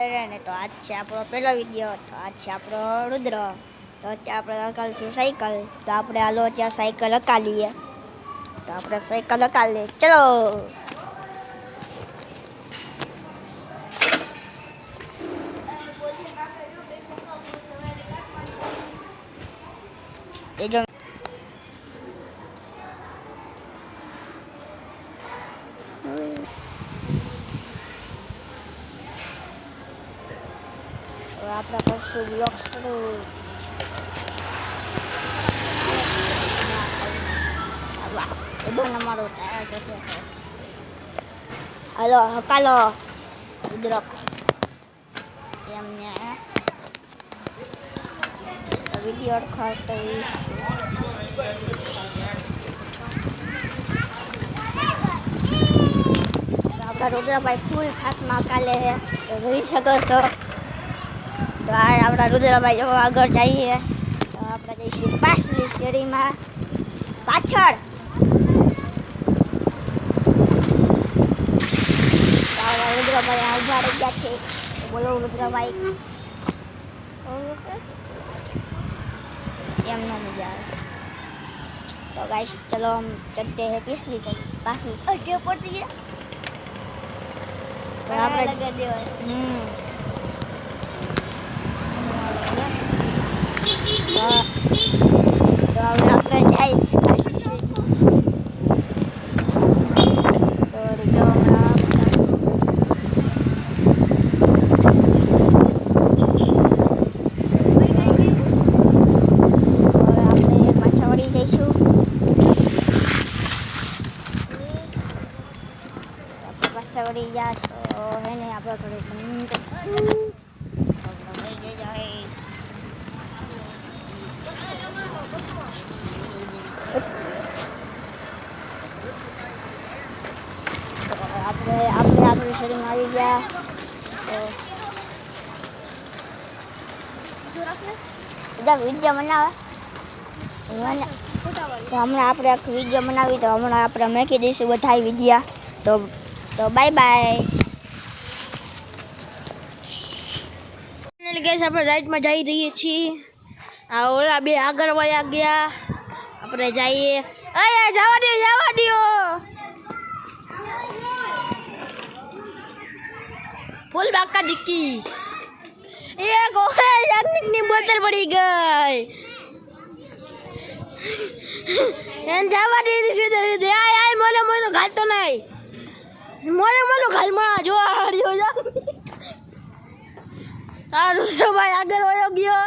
ને તો આજ છે આપણો પહેલો વિડીયો. તો આજ છે આપણો રુદ્ર. તો અત્યારે આપણે હકાલશું સાયકલ. તો આપણે હાલો અત્યારે સાયકલ હકાલીએ. તો આપણે સાયકલ હકાલીએ, ચલો. આપણે કરશું બ્લોગ શરૂ. અમારો ટાયર જશે. હાલો હકાલો રુદ્ર એમને વિડીયો અડખાતો આપણા રુદ્રભાઈ ફૂલ ખાસમાં કાલે તો જોઈ શકો છો. તો આ આપણા રુદ્રભાઈ જો આગળ જઈએ તો આપણે જઈશું પાછલી શેરીમાં પાછળ. રુદ્રભાઈ ઉભા રહી ગયા છે. બોલો રુદ્રભાઈ. એમ ન મજા આવે. तो गाइस चलो हम चलते हैं पिछली साइड पाछली आगे पड़ती है बराबर लगा दे तो अब આપણે જાય सवरी जा तो है नहीं आप थोड़े आपने शरीर में આવી ગયા તો વિડીયો બનાવે તો હમણાં આપણે આખું વિડીયો બનાવી તો હમણાં આપણે મૂકી દઈશું બધા વિડીયા. તો બાય બાય. ગાઈસ આપણે રાઈડમાં જઈ રહીએ છીએ. આ ઓલા બે આગળ વયા ગયા. આપણે જઈએ. અરે જવા દો ફૂલ બાકા દીકી એ ગોહે યાકની બોતલ પડી ગઈ એન જવા દે સીધે આય મોલો ઘાલતો નહીં. મોલો ઘાલમાં જો હાર્યો જા. આ રુદ્રભાઈ આગળ વયો ગયો.